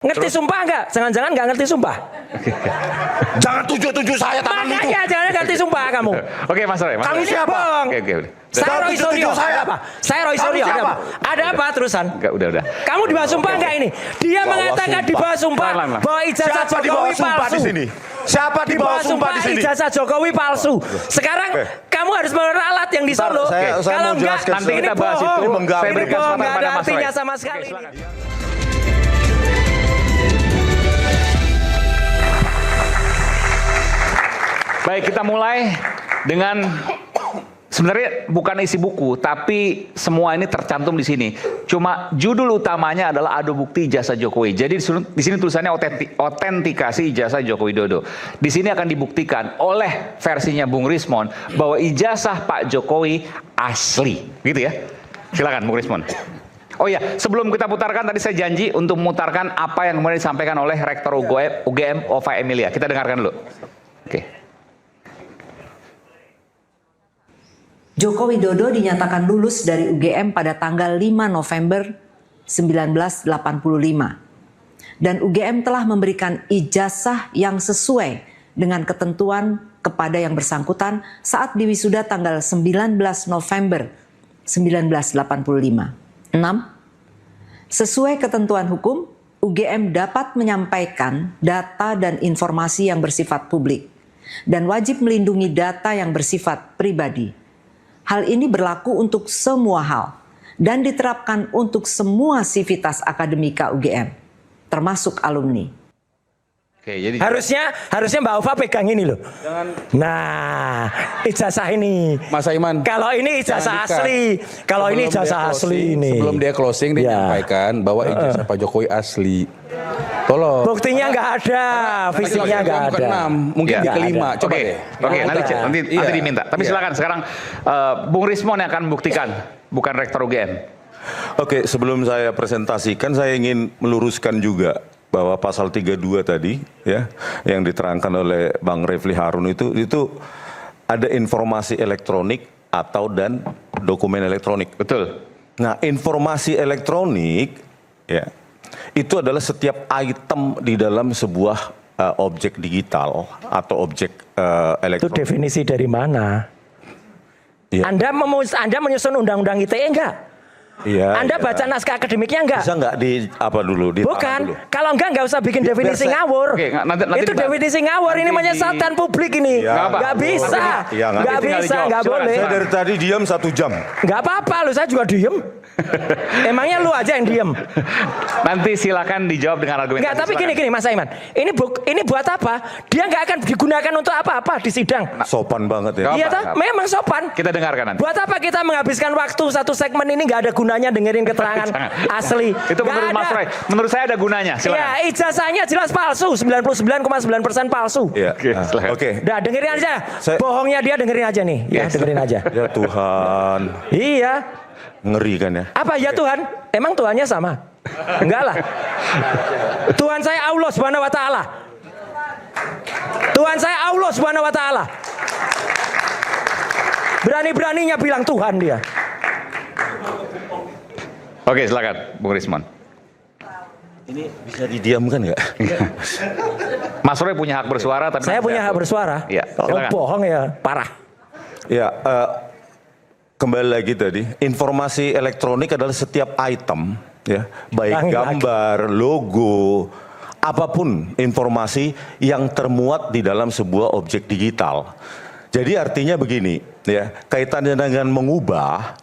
Ngerti sumpah enggak? Jangan-jangan enggak ngerti sumpah. Jangan tuju-tuju saya tangan itu. Makanya jangan ngerti sumpah kamu. Oke, Mas Roy. Kamu siapa? Oke. Saya Roy Suryo. Saya apa? Saya Roy Suryo. Ada apa terusan? Enggak, udah. Kamu di bawah sumpah enggak ini? Dia mengatakan di bawah sumpah bahwa ijazah Jokowi palsu. Siapa di bawah sumpah di sini? Ijazah Jokowi palsu. Sekarang kamu harus meralat yang di Solo. Kalau enggak, nanti kita bahas itu. Saya berikan kesempatan enggak pada ada Mas Roy. artinya sama sekali. Baik, kita mulai dengan sebenarnya bukan isi buku, tapi semua ini tercantum di sini. Cuma judul utamanya adalah adu bukti ijazah Jokowi. Jadi di sini tulisannya otentikasi ijazah Joko Widodo. Di sini akan dibuktikan oleh versinya Bung Rismon bahwa ijazah Pak Jokowi asli, gitu ya. Silakan Bung Rismon. Oh ya, sebelum kita putarkan tadi saya janji untuk memutarkan apa yang kemudian disampaikan oleh Rektor UGM Ova Emilia. Kita dengarkan dulu. Oke. Joko Widodo dinyatakan lulus dari UGM pada tanggal 5 November 1985. Dan UGM telah memberikan ijazah yang sesuai dengan ketentuan kepada yang bersangkutan saat diwisuda tanggal 19 November 1985. 6. Sesuai ketentuan hukum, UGM dapat menyampaikan data dan informasi yang bersifat publik dan wajib melindungi data yang bersifat pribadi. Hal ini berlaku untuk semua hal dan diterapkan untuk semua sivitas akademika UGM, termasuk alumni. Oke, jadi harusnya Mbak Ova pegang ini loh. Jangan. Nah, ijazah ini. Mas Aiman. Kalau ini ijazah asli. Kalau ini ijazah asli ini. Sebelum dia closing dia menyampaikan bahwa ijazah Pak Jokowi asli. Tolong. Buktinya nggak ada, fisiknya nggak ada. Mungkin di kelima. Coba Oke, deh. nanti diminta. Tapi silakan sekarang Bung Rismon yang akan membuktikan, bukan Rektor UGM. Oke, sebelum saya presentasikan saya ingin meluruskan juga bahwa pasal 32 tadi ya yang diterangkan oleh Bang Refli Harun itu ada informasi elektronik atau dan dokumen elektronik. Betul. Nah, informasi elektronik ya itu adalah setiap item di dalam sebuah objek digital atau objek elektronik. Itu definisi dari mana? Ya. Anda menyusun undang-undang ITE enggak? Iya, Anda baca naskah akademiknya enggak? Bisa nggak di apa dulu? Bukan. Kalau enggak usah bikin definisi ngawur. Oke, nanti itu definisi ngawur. Ini menyesatkan publik ini. Ya, nggak bisa. Nggak bisa. Nggak boleh. Saya dari tadi diam 1 jam. Nggak apa-apa. Lu saya juga diem. Emangnya lu aja yang diem? Nanti silakan dijawab dengan argumentasi. Enggak, tapi gini Mas Aiman. Ini buat apa? Dia nggak akan digunakan untuk apa-apa di sidang. Sopan banget ya. Iya toh? Memang sopan. Kita dengarkan nanti. Buat apa kita menghabiskan waktu satu segmen ini nggak ada gunanya dengerin keterangan asli. Itu menurut Mas Roy. Menurut saya ada gunanya. Silakan. Ya, ijazahnya jelas palsu. 99,9% palsu. Iya. Oke. Udah dengerin aja. Bohongnya dia dengerin aja nih. Ya, dengerin aja. Ya Tuhan. Iya. Ngeri kan ya? Apa ya Tuhan? Emang Tuhannya sama? Enggak lah. Tuhan saya Allah Subhanahu wa taala. Tuhan saya Allah Subhanahu wa taala. Berani-beraninya bilang Tuhan dia. Oke, silakan Bung Rismon. Ini bisa didiamkan nggak? Mas Roy punya hak bersuara, tapi saya punya hak bersuara. Iya, kalau bohong ya parah. Ya, kembali lagi tadi, informasi elektronik adalah setiap item, ya, baik gambar, logo, apapun informasi yang termuat di dalam sebuah objek digital. Jadi artinya begini, ya, kaitannya dengan mengubah,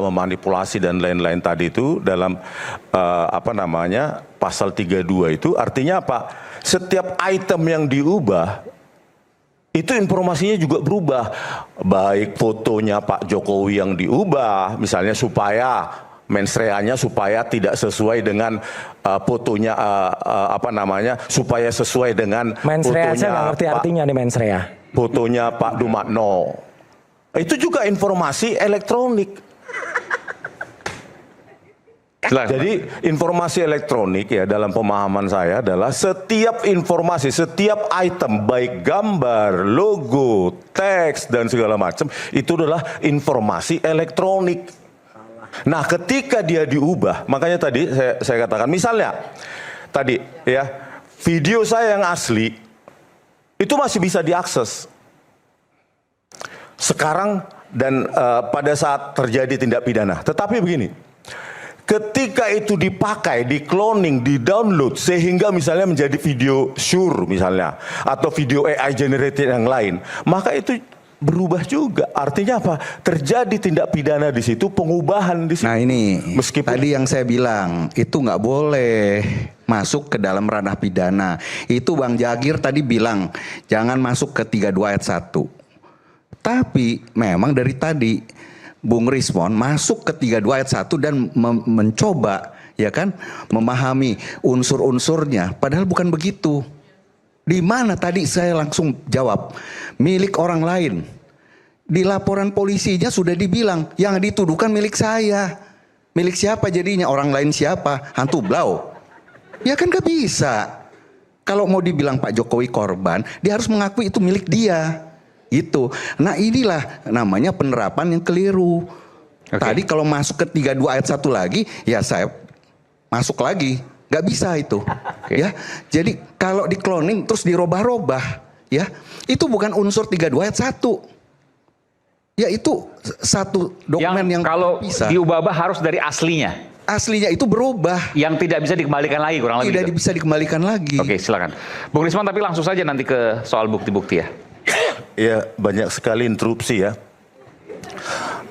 memanipulasi dan lain-lain tadi itu dalam pasal 32 itu artinya apa? Setiap item yang diubah itu informasinya juga berubah, baik fotonya Pak Jokowi yang diubah, misalnya supaya menstreanya supaya tidak sesuai dengan fotonya supaya sesuai dengan menstrea. Saya nggak ngerti artinya nih menstrea. Fotonya Pak Dumatno. Itu juga informasi elektronik. Jadi informasi elektronik ya dalam pemahaman saya adalah setiap informasi, setiap item baik gambar, logo, teks dan segala macam itu adalah informasi elektronik. Nah, ketika dia diubah, makanya tadi saya katakan misalnya tadi ya, video saya yang asli itu masih bisa diakses sekarang dan pada saat terjadi tindak pidana. Tetapi begini, ketika itu dipakai, di cloning, di download sehingga misalnya menjadi video Shure misalnya atau video AI generated yang lain, maka itu berubah juga. Artinya apa? Terjadi tindak pidana di situ, pengubahan di situ. Nah ini, Meskipun tadi yang saya bilang, itu nggak boleh masuk ke dalam ranah pidana. Itu Bang Jagir tadi bilang, jangan masuk ke 32 ayat 1. Tapi memang dari tadi, Bung Rismon masuk ke 32 ayat 1 dan mencoba, ya kan, memahami unsur-unsurnya. Padahal bukan begitu. Di mana tadi saya langsung jawab, milik orang lain. Di laporan polisinya sudah dibilang, yang dituduhkan milik saya. Milik siapa jadinya? Orang lain siapa? Hantu blau. Ya kan gak bisa. Kalau mau dibilang Pak Jokowi korban, dia harus mengakui itu milik dia. Gitu. Nah inilah namanya penerapan yang keliru. Tadi kalau masuk ke 32 ayat 1 lagi, ya saya masuk lagi. Gak bisa itu, ya. Jadi kalau di cloning terus dirubah-rubah, ya, itu bukan unsur 32 ayat 1. Ya itu satu dokumen yang kalau bisa. diubah-ubah harus dari aslinya. Aslinya itu berubah. Yang tidak bisa dikembalikan lagi, kurang lebih. Tidak gitu. bisa dikembalikan lagi. Oke, silakan. Bung Rismon, tapi langsung saja nanti ke soal bukti-bukti ya. ya banyak sekali interupsi ya.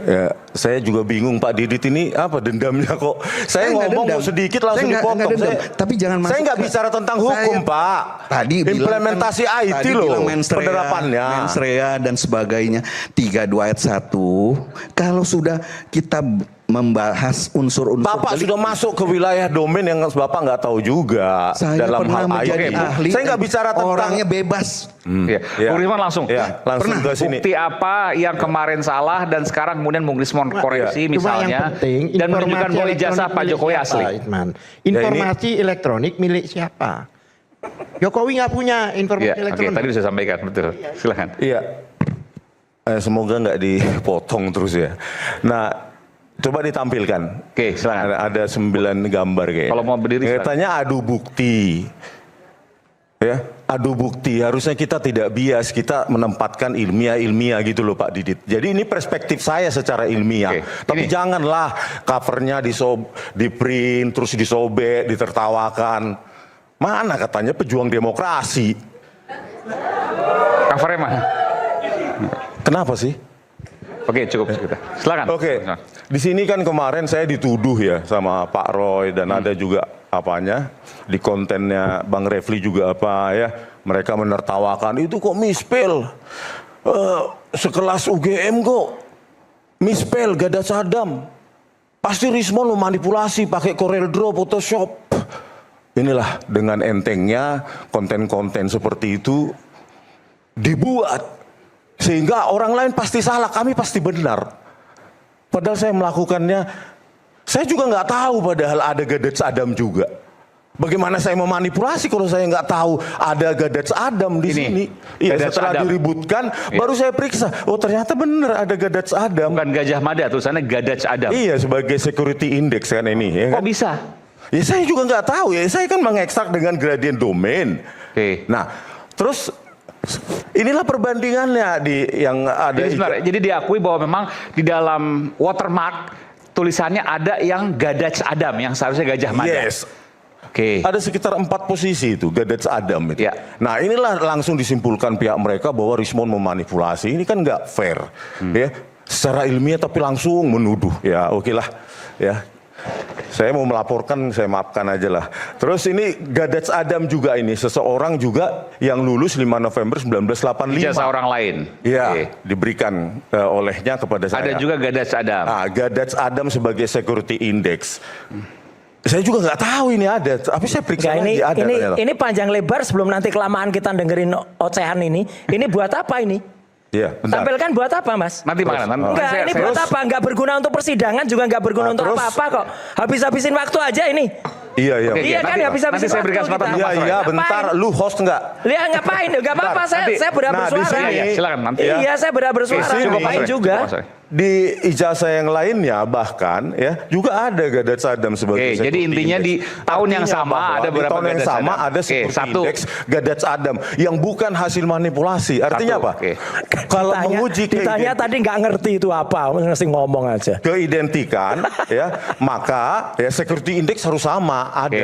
Ya, saya juga bingung Pak Didit ini apa dendamnya kok. Saya ngomong mau sedikit langsung dipotong. Tapi jangan masuk. Saya nggak bicara tentang hukum, Pak. Tadi implementasi bilang, IT tadi loh, bilang penerapannya. Mensrea dan sebagainya. 32 ayat 1. Kalau sudah kita membahas unsur-unsur Bapak sudah masuk ke wilayah domain yang Bapak nggak tahu juga saya dalam pernah hal menjadi IT. ahli. Saya nggak bicara tentang orangnya bebas. Ya. Ya. Bung Rismon langsung. Ya, langsung ke sini. Bukti apa yang kemarin salah dan sekarang kemudian Bung Rismon koreksi Cuma misalnya yang penting, dan menunjukkan bahwa informasi ijazah elektronik Pak milik Jokowi siapa, asli. Itman? Informasi elektronik milik siapa? Jokowi nggak punya informasi Iya, oke, elektronik. tadi sudah sampaikan, betul. Silakan. Iya. Semoga nggak dipotong terus ya. Nah, coba ditampilkan. Oke, silakan. Ada 9 gambar kayaknya. Kalau mau berdiri, silakan. Katanya adu bukti. Ya, adu bukti. Harusnya kita tidak bias, kita menempatkan ilmiah gitu loh Pak Didit. Jadi ini perspektif saya secara ilmiah. Oke, Tapi ini. janganlah covernya di print terus disobek, ditertawakan. Mana katanya pejuang demokrasi? Covernya mana? Kenapa sih? Oke, cukup kita. Silakan. Oke, di sini kan kemarin saya dituduh ya sama Pak Roy dan ada juga apanya di kontennya Bang Refli juga apa ya, mereka menertawakan itu kok mispel, sekelas UGM kok mispel gak ada Sadam, pasti Rismon memanipulasi pakai Corel Draw, Photoshop. Inilah dengan entengnya konten-konten seperti itu dibuat sehingga orang lain pasti salah, kami pasti benar. Padahal saya melakukannya, saya juga nggak tahu padahal ada Gadets Adam juga. Bagaimana saya memanipulasi kalau saya nggak tahu ada Gadets Adam di sini? Iya, Gadets setelah Adam. diributkan, baru saya periksa. Oh ternyata benar ada Gadets Adam. Bukan Gajah Mada, tulisannya Gadaj Adam. Iya, sebagai security index kan ini. Ya Kok kan? bisa? Ya saya juga nggak tahu ya. Saya kan mengekstrak dengan gradient domain. Oke. Nah, terus inilah perbandingannya yang ada. Jadi sebenarnya, jadi diakui bahwa memang di dalam watermark tulisannya ada yang Gadaj Adam yang seharusnya Gajah Mada. Yes. Oke. Ada sekitar 4 posisi itu Gadets Adam itu. Ya. Nah inilah langsung disimpulkan pihak mereka bahwa Rismon memanipulasi. Ini kan nggak fair, ya. Secara ilmiah tapi langsung menuduh. Ya oke lah, ya. Saya mau melaporkan, saya maafkan aja lah. Terus ini Gadets Adam juga ini seseorang juga yang lulus 5 November 1985. Ijazah orang lain. Iya, Oke. diberikan olehnya kepada saya. Ada juga Gadaj Adam. Nah, Gadets Adam sebagai security index. Saya juga nggak tahu ini ada, tapi saya periksa Enggak, lagi ada. ternyata. ini panjang lebar sebelum nanti kelamaan kita dengerin ocehan ini. Ini buat apa ini? Iya, bentar. Tampilkan buat apa, Mas? Nanti mana? Enggak, ini buat apa? Enggak berguna untuk persidangan, juga enggak berguna untuk terus- apa-apa kok. Habis-habisin waktu aja ini. Iya, iya. Oke, Iya kan, nanti- nggak bisa nanti saya berikan waktu kesempatan kita. untuk Iya, Mas Roy. iya, Ngapain? bentar. Lu host nggak? Lihat ngapain? Gak apa-apa, Nanti. saya berhak Nah, di bersuara. sini- Iya, silakan nanti. Iya, saya berhak bersuara. Di sini- Ngapain juga? Mas Roy. Di ijazah yang lainnya bahkan ya juga ada Gadat Saddam sebagai Oke, jadi security intinya index. di tahun yang Artinya sama bahwa ada di beberapa tahun yang Gadat sama Saddam. ada Oke, security satu. index Gadat Saddam yang bukan hasil manipulasi. Artinya Satu, apa? oke. Kalau Ditanya- menguji ditanya tadi nggak ngerti itu apa, mesti ngomong aja. keidentikan ya, maka ya security index harus sama ada Oke.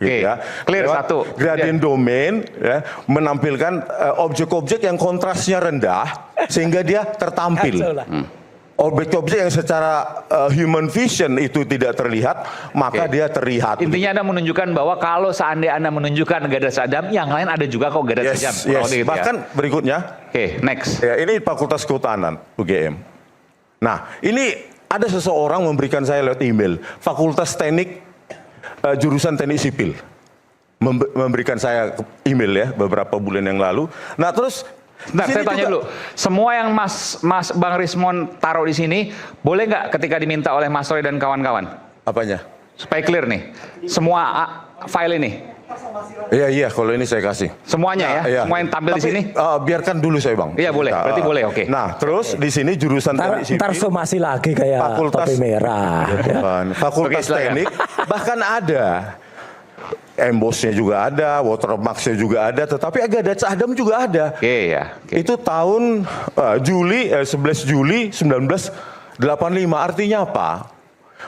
gitu Oke. ya. Clear, Lewat satu. Gradient domain ya, menampilkan objek-objek yang kontrasnya rendah sehingga dia tertampil. Kacau lah. Objek-objek yang secara human vision itu tidak terlihat, maka Oke. dia terlihat. Intinya Anda menunjukkan bahwa kalau seandainya Anda menunjukkan Gadat Saddam, yang lain ada juga kok Gadat Saddam. Yes, Kurang yes. lebih gitu ya. Bahkan berikutnya, Oke, next. ya ini Fakultas Kehutanan UGM. Nah, ini ada seseorang memberikan saya lewat email, Fakultas Teknik jurusan Teknik Sipil, memberikan saya email ya beberapa bulan yang lalu. Nah, terus Nah, sini saya tanya juga- dulu, semua yang Mas Bang Rismon taruh di sini, boleh nggak ketika diminta oleh Mas Roy dan kawan-kawan? Apanya? Supaya clear nih, semua file ini, Iya, kalau ini saya kasih. semuanya ya, Iya. semua yang tampil di Tapi, sini. biarkan dulu saya bang. Iya, boleh. Berarti boleh, oke. Nah terus di sini jurusan Ntar, teknik ntar sipil, somasi lagi kayak Fakultas- topi merah. ya. bukan, fakultas Oke, silakan. teknik bahkan ada. Embossnya juga ada, watermarksnya juga ada, tetapi Gadat Saddam juga ada. Oke ya. Oke. Itu tahun 11 Juli 1985. Artinya apa?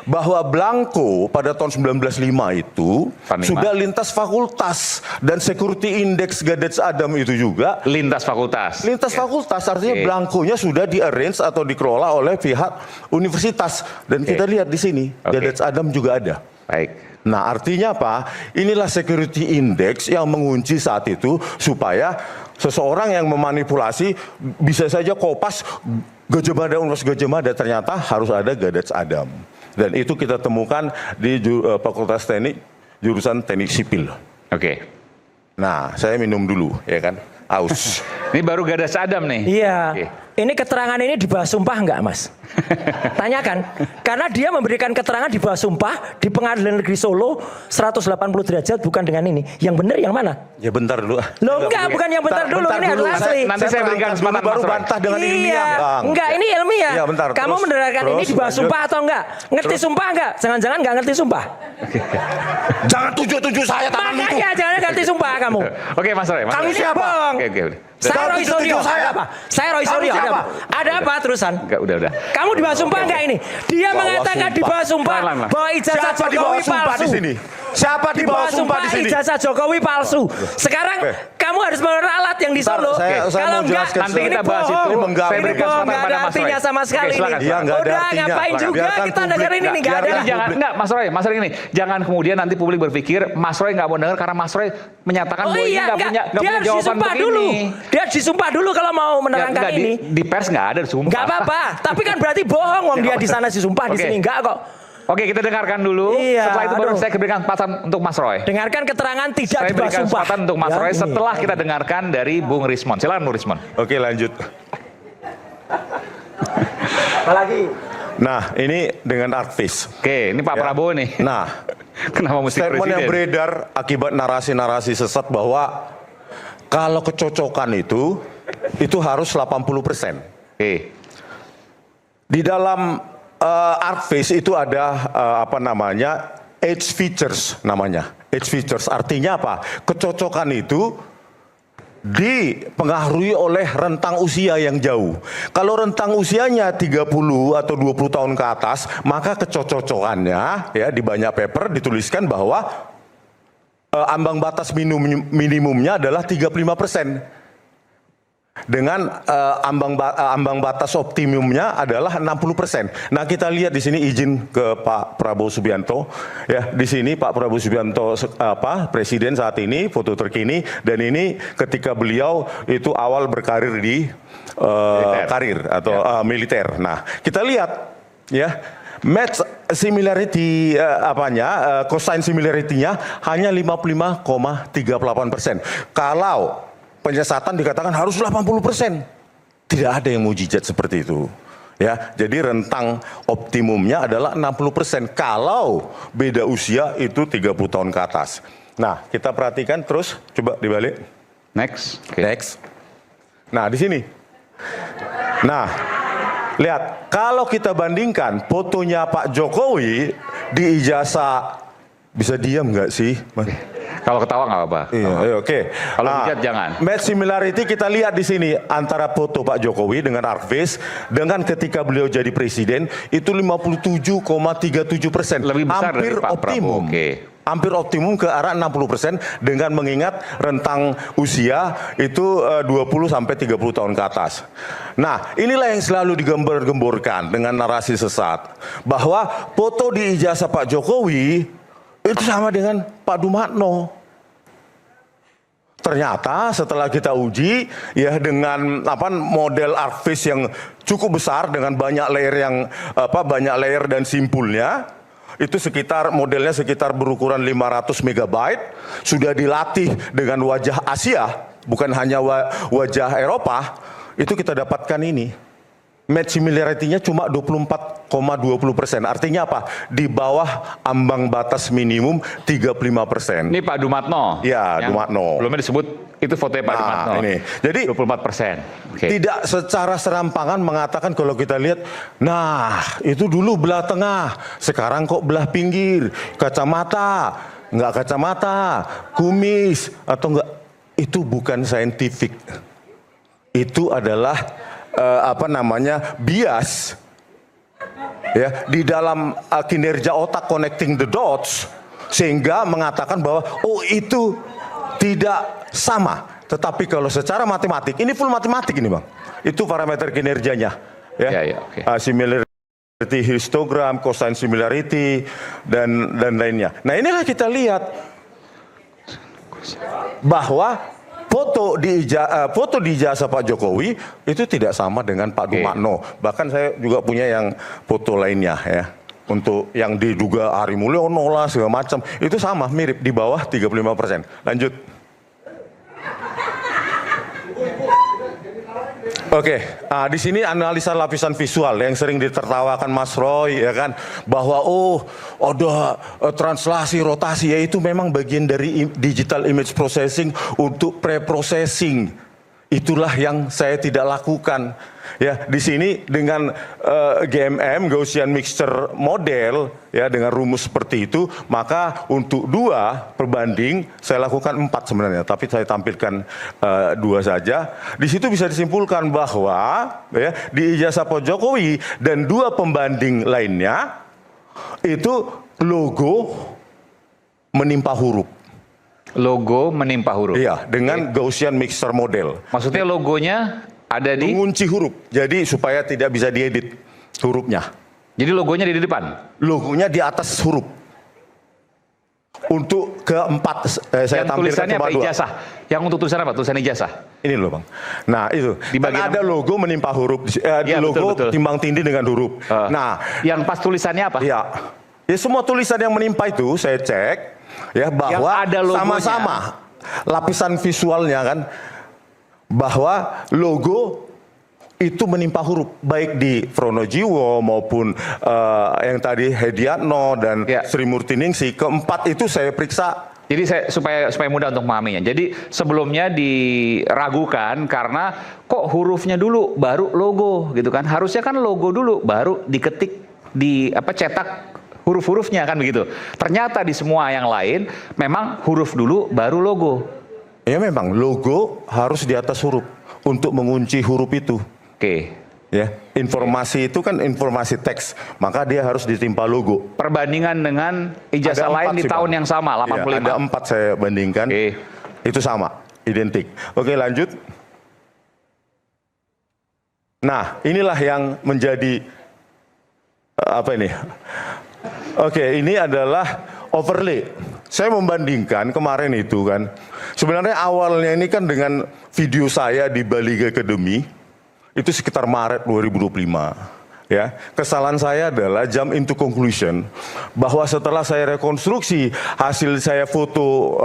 Bahwa Blanco pada tahun 1905 itu 85. sudah lintas fakultas dan security index Gadat Saddam itu juga Lintas fakultas. lintas Ya. fakultas. Artinya Oke. Blanco-nya sudah di-arrange atau dikelola oleh pihak universitas dan Oke. kita lihat di sini Oke. Gadat Saddam juga ada. Baik. Nah artinya apa? Inilah security index yang mengunci saat itu supaya seseorang yang memanipulasi bisa saja kopas Gajah Mada, Universitas Gajah Mada, ternyata harus ada Gadat Saddam. Dan itu kita temukan di Fakultas Teknik jurusan Teknik Sipil. Oke. Nah saya minum dulu ya kan, aus. Ini baru Gadat Saddam nih. Iya. Oke. Ini keterangan ini di bawah sumpah enggak, Mas? Tanyakan. Karena dia memberikan keterangan di bawah sumpah di Pengadilan Negeri Solo 180 derajat bukan dengan ini. Yang benar yang mana? Ya bentar dulu. Loh enggak, bukan yang bentar dulu, ini adalah asli. Nanti saya berikan terangkan dulu, kesempatan baru Mas Roy. bantah dengan ilmiah, Bang. Enggak, ini ilmiah. Iya, bentar. Kamu Terus, menerangkan ini terus, di bawah lanjut. sumpah atau enggak? Ngerti sumpah enggak? Jangan-jangan enggak ngerti sumpah. Jangan tuju-tuju saya tangan itu. Makanya jangan ngerti sumpah kamu. Oke Mas Roy. Mas Kamu Roy. siapa? Bohong. Oke oke. Udah. Saya Jangan Roy tuju-tuju Suryo. saya. Ada apa? Saya Roy Kamu Suryo. Ada siapa? apa? Ada apa terusan? Enggak, udah. Kamu di bawah sumpah enggak ini? Dia Bawah mengatakan di sumpah. bawah sumpah Pelan-pelan. bahwa ijazah Siapa di Jokowi bawah sumpah palsu. di sini? Siapa di bawah sumpah di sini? ijazah Jokowi palsu. Sekarang Oke. kamu harus meralat yang di Bentar, Solo. saya Kalau mau enggak, jelaskan Nanti kita ini bahas itu. bohong. Ini mengganggu. Saya Ini berikan bohong, kesempatan nggak ada pada Mas Roy. artinya sama sekali Oke, silakan. ini. Iya, nggak ada Udah artinya. ngapain juga Biarkan kita publik- dengerin ini nggak ada. biarkan Jangan, publik. enggak, Mas Roy gini. Jangan kemudian nanti publik berpikir Mas Roy nggak mau dengar karena Mas Roy menyatakan Oh bahwa ini iya, nggak enggak. punya Dia harus jawaban disumpah untuk dulu. ini. Dia harus disumpah dulu kalau mau menerangkan Enggak, ini. di pers nggak ada sumpah. Enggak apa-apa, tapi kan berarti bohong wong dia di sana disumpah di Oke. sini enggak kok. Oke, kita dengarkan dulu. Iya, Setelah itu baru aduh. saya berikan kesempatan untuk Mas Roy. Dengarkan keterangan tidak Saya di bawah berikan sumpah. kesempatan untuk Mas Ya, Roy ini. setelah kita dengarkan dari Bung Rismon. Silakan Bung Rismon. Oke lanjut. Apalagi Nah ini dengan artis. Oke, ini Pak Ya. Prabowo nih. Nah Kenapa mesti statement presiden? yang beredar akibat narasi-narasi sesat bahwa kalau kecocokan itu harus 80%. Oke. Di dalam Artface itu ada apa namanya age features namanya. Age features artinya apa? Kecocokan itu dipengaruhi oleh rentang usia yang jauh. Kalau rentang usianya 30 atau 20 tahun ke atas, maka kecocokannya ya di banyak paper dituliskan bahwa ambang batas minimumnya adalah 35%. Dengan ambang batas optimumnya adalah 60%. Nah kita lihat di sini izin ke Pak Prabowo Subianto, ya di sini Pak Prabowo Subianto presiden saat ini foto terkini dan ini ketika beliau itu awal berkarir di karir atau militer. Nah kita lihat ya match similarity cosine similarity-nya hanya 55,38%. Kalau penyesatan dikatakan harus 80%. Tidak ada yang mujizat seperti itu. Ya, jadi rentang optimumnya adalah 60% kalau beda usia itu 30 tahun ke atas. Nah, kita perhatikan terus, coba dibalik. Next. Oke. Next. Nah, di sini. Nah, lihat, kalau kita bandingkan fotonya Pak Jokowi di ijazah, bisa diam nggak sih? Kalau ketawa nggak apa-apa. Iya, oke. Kalau hujat jangan. Match similarity kita lihat di sini antara foto Pak Jokowi dengan Arkvis dengan ketika beliau jadi presiden itu 57,37%. Lebih besar hampir dari Pak optimum. Prabowo. Oke. Hampir optimum ke arah 60% dengan mengingat rentang usia itu 20 sampai 30 tahun ke atas. Nah, inilah yang selalu digembar-gemborkan dengan narasi sesat bahwa foto di ijazah Pak Jokowi itu sama dengan Pak Dumatno. Ternyata setelah kita uji ya dengan model Arkvis yang cukup besar dengan banyak layer dan simpulnya itu modelnya sekitar berukuran 500 megabyte, sudah dilatih dengan wajah Asia, bukan hanya wajah Eropa, itu kita dapatkan ini. Match similarity-nya cuma 24,20%. Artinya apa? Di bawah ambang batas minimum 35%. Ini Pak Dumatno. Ya, Dumatno. Belumnya disebut itu fotonya Pak Dumatno. Ini. Jadi 24%. Oke. tidak secara serampangan mengatakan kalau kita lihat, nah itu dulu belah tengah, sekarang kok belah pinggir, kacamata, nggak kacamata, kumis atau enggak, itu bukan scientific. Itu adalah bias ya di dalam kinerja otak connecting the dots sehingga mengatakan bahwa oh itu tidak sama. Tetapi kalau secara matematik, ini full matematik ini Bang. Itu parameter kinerjanya ya. Oke. Similarity histogram, cosine similarity dan lainnya. Nah, inilah kita lihat bahwa foto di ijazah Pak Jokowi itu tidak sama dengan Pak Dumatno. Bahkan saya juga punya yang foto lainnya ya. Untuk yang diduga Ari Mulyono lah segala macam, itu sama, mirip di bawah 35%. Lanjut. Oke, di sini analisa lapisan visual yang sering ditertawakan Mas Roy ya kan, bahwa ada translasi rotasi, ya itu memang bagian dari digital image processing untuk pre-processing. Itulah yang saya tidak lakukan. Ya, di sini dengan GMM Gaussian Mixture Model ya dengan rumus seperti itu, maka untuk 2 perbanding saya lakukan 4 sebenarnya, tapi saya tampilkan 2 saja. Di situ bisa disimpulkan bahwa ya di ijazah Pak Jokowi dan 2 pembanding lainnya itu logo menimpa huruf. Logo menimpa huruf. Iya, dengan Gaussian Mixture Model. Maksudnya logonya ada di mengunci huruf, jadi supaya tidak bisa diedit hurufnya. Jadi logonya di depan? Logonya di atas huruf. Untuk keempat, saya tampilkan tulisannya cuma apa? 2. Ijazah. Yang untuk tulisan apa? Tulisan ijazah. Ini loh Bang. Nah itu, di bagian ada logo menimpa huruf, ya, logo betul. timbang tindih dengan huruf. Nah, yang pas tulisannya apa? Ya semua tulisan yang menimpa itu saya cek ya bahwa sama-sama lapisan visualnya kan, bahwa logo itu menimpa huruf baik di Pronojiwo maupun yang tadi Hediatno dan Sri Murtiningsih. Keempat itu saya periksa. Jadi supaya mudah untuk memahaminya. Jadi sebelumnya diragukan karena kok hurufnya dulu baru logo gitu kan. Harusnya kan logo dulu baru diketik cetak huruf-hurufnya kan begitu. Ternyata di semua yang lain memang huruf dulu baru logo. Ya memang logo harus di atas huruf untuk mengunci huruf itu. Oke. Ya, informasi itu kan informasi teks, maka dia harus ditimpa logo. Perbandingan dengan ijazah lain di tahun yang sama, 85. Ya, ada 4 saya bandingkan. Itu sama, identik. Oke, lanjut. Nah, inilah yang menjadi apa ini? Oke, ini adalah overlay. Saya membandingkan kemarin itu kan. Sebenarnya awalnya ini kan dengan video saya di Bali Academy. Itu sekitar Maret 2025. Ya, kesalahan saya adalah jump into conclusion bahwa setelah saya rekonstruksi hasil saya foto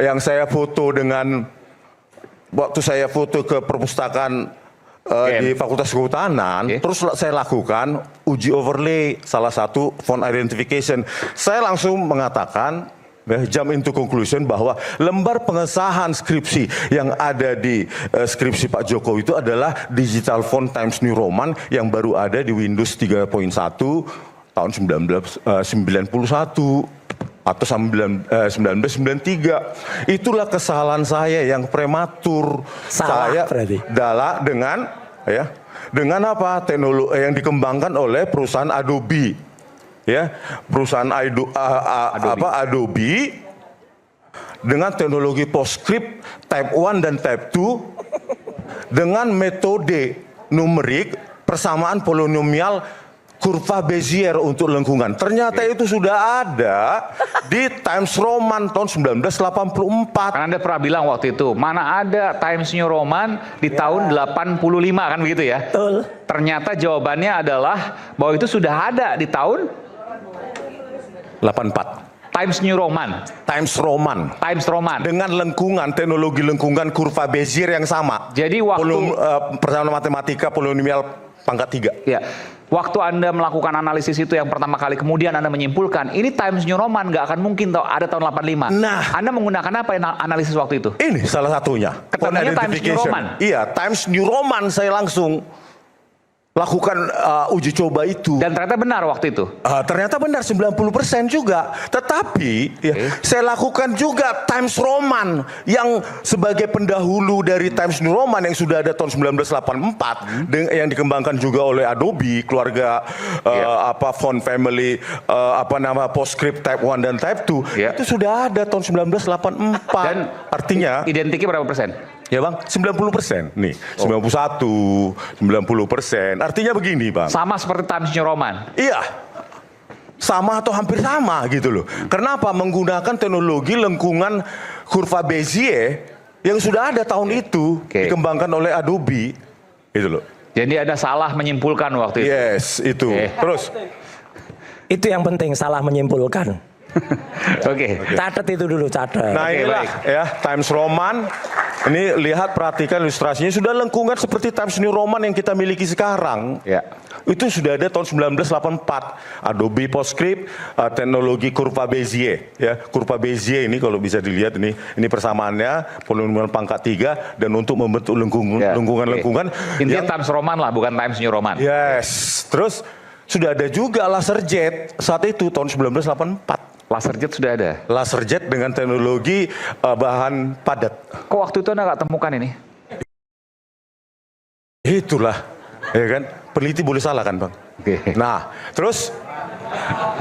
yang saya foto dengan waktu saya foto ke perpustakaan di Fakultas Kehutanan, terus saya lakukan uji overlay salah satu font identification. Saya langsung mengatakan, jump into conclusion bahwa lembar pengesahan skripsi yang ada di skripsi Pak Jokowi itu adalah digital font Times New Roman yang baru ada di Windows 3.1 tahun 1991 atau 1993. Itulah kesalahan saya yang prematur. Salah saya berarti. Dengan apa? Teknologi yang dikembangkan oleh perusahaan Adobe. Ya, perusahaan Adobe dengan teknologi PostScript Type 1 dan Type 2 dengan metode numerik persamaan polinomial kurva Bezier untuk lengkungan. Ternyata itu sudah ada di Times Roman tahun 1984. Kan Anda pernah bilang waktu itu, mana ada Times New Roman di tahun 85 kan begitu ya? Betul. Ternyata jawabannya adalah bahwa itu sudah ada di tahun 84. Times New Roman. Times Roman. Times Roman. Dengan lengkungan, teknologi lengkungan kurva Bezier yang sama. Jadi waktu persamaan matematika polinomial pangkat 3. ya, waktu Anda melakukan analisis itu yang pertama kali, kemudian Anda menyimpulkan ini Times New Roman nggak akan mungkin ada tahun 85. Nah, Anda menggunakan apa analisis waktu itu? Ini salah satunya. Ketemunya Font Times New Roman. Iya, Times New Roman saya langsung lakukan uji coba itu. Dan ternyata benar waktu itu. Ternyata benar 90% juga. Tetapi saya lakukan juga Times Roman yang sebagai pendahulu dari Times New Roman yang sudah ada tahun 1984 yang dikembangkan juga oleh Adobe, keluarga font family PostScript Type 1 dan Type 2 itu sudah ada tahun 1984. Dan artinya identiknya berapa persen? Ya Bang, 90% nih, 91, 90%. Artinya begini Bang. Sama seperti Times New Roman. Iya, sama atau hampir sama gitu loh. Kenapa? Menggunakan teknologi lengkungan kurva Bezier yang sudah ada tahun itu, dikembangkan oleh Adobe, gitu loh. Jadi ada salah menyimpulkan waktu itu. Yes, itu. Terus? Itu yang penting, salah menyimpulkan. Oke. Catat itu dulu, catat. Nah inilah ya Times Roman. Ini lihat, perhatikan ilustrasinya, sudah lengkungan seperti Times New Roman yang kita miliki sekarang. Ya. Itu sudah ada tahun 1984. Adobe PostScript, teknologi kurva Bezier. Ya, kurva Bezier ini kalau bisa dilihat ini persamaannya polinomial pangkat 3 dan untuk membentuk lengkungan-lengkungan. Intinya Times Roman lah, bukan Times New Roman. Yes. Terus sudah ada juga LaserJet saat itu tahun 1984. LaserJet sudah ada. LaserJet dengan teknologi bahan padat. Kok waktu itu Anda nggak temukan ini? Itulah, ya kan? Peneliti boleh salah kan, Bang? Nah, terus,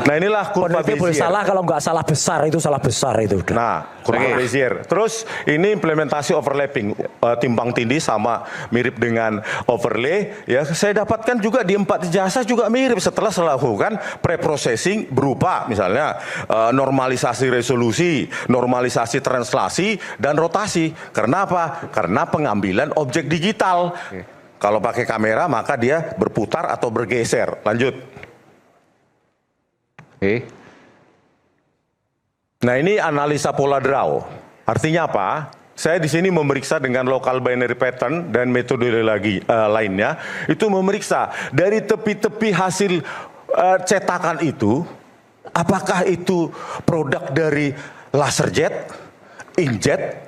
inilah kurva Peneliti boleh Bezier. salah kalau nggak salah besar, itu salah besar itu. Nah, kurva Bezier. Terus ini implementasi overlapping, timbang tindih sama mirip dengan overlay. Ya, saya dapatkan juga di 4 ijazah juga mirip setelah saya lakukan preprocessing berupa misalnya normalisasi resolusi, normalisasi translasi dan rotasi. Karena apa? Karena pengambilan objek digital. Kalau pakai kamera maka dia berputar atau bergeser. Lanjut. Nah ini analisa pola draw. Artinya apa? Saya di sini memeriksa dengan local binary pattern dan metode lainnya. Itu memeriksa dari tepi-tepi hasil cetakan itu, apakah itu produk dari LaserJet,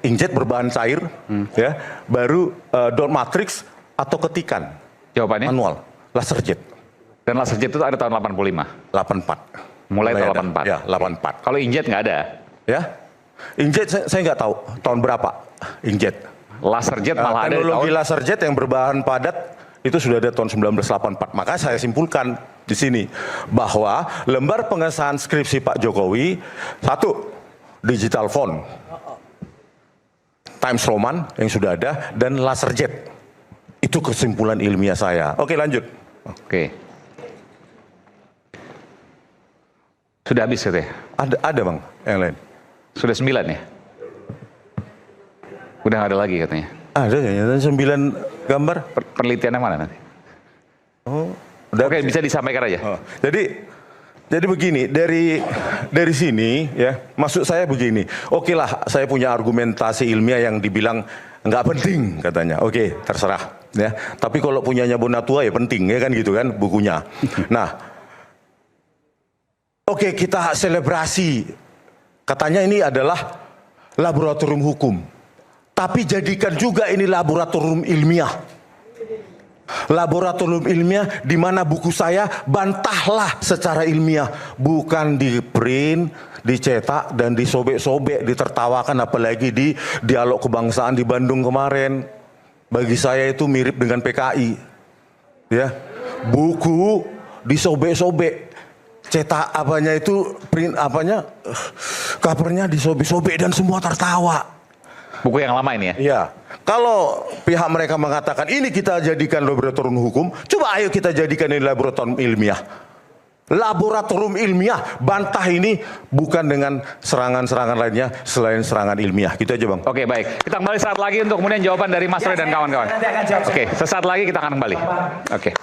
inkjet berbahan cair, ya, baru dot matrix atau ketikan. Jawabannya? Manual. LaserJet. Dan LaserJet itu ada tahun 85. 84. Mulai tahun 84. Ya, 84. Kalau inkjet nggak ada. Ya, inkjet saya nggak tahu tahun berapa inkjet. LaserJet malah ada di Teknologi tahun LaserJet yang berbahan padat itu sudah ada tahun 1984. Maka saya simpulkan di sini bahwa lembar pengesahan skripsi Pak Jokowi, 1, digital font, Times Roman yang sudah ada, dan LaserJet. Itu kesimpulan ilmiah saya. Oke, lanjut. Oke. Sudah habis katanya? Ada Bang, yang lain. Sudah 9 ya? Udah nggak ada lagi katanya. Ada kayaknya 9 gambar. Penelitiannya mana nanti? Udah. Oke, bisa disampaikan aja. Jadi begini, dari sini ya, maksud saya begini. Oke lah, saya punya argumentasi ilmiah yang dibilang nggak penting katanya. Oke, terserah. Ya, tapi kalau punyanya Bonatua ya penting ya kan gitu kan bukunya. Nah, oke, kita selebrasi. Katanya ini adalah laboratorium hukum. Tapi jadikan juga ini laboratorium ilmiah. Laboratorium ilmiah di mana buku saya bantahlah secara ilmiah, bukan di print, dicetak dan disobek-sobek, ditertawakan, apalagi di dialog kebangsaan di Bandung kemarin. Bagi saya itu mirip dengan PKI. Ya. Buku disobek-sobek, cetak apanya itu, print apanya, covernya disobek-sobek dan semua tertawa. Buku yang lama ini ya? Ya, kalau pihak mereka mengatakan ini kita jadikan laboratorium hukum, coba ayo kita jadikan ini laboratorium ilmiah. Laboratorium ilmiah, bantah ini bukan dengan serangan-serangan lainnya selain serangan ilmiah. Gitu aja Bang. Oke, baik. Kita kembali saat lagi untuk kemudian jawaban dari Mas Roy dan kawan-kawan. nanti akan jawab. Oke, sesaat lagi kita akan kembali. Oke.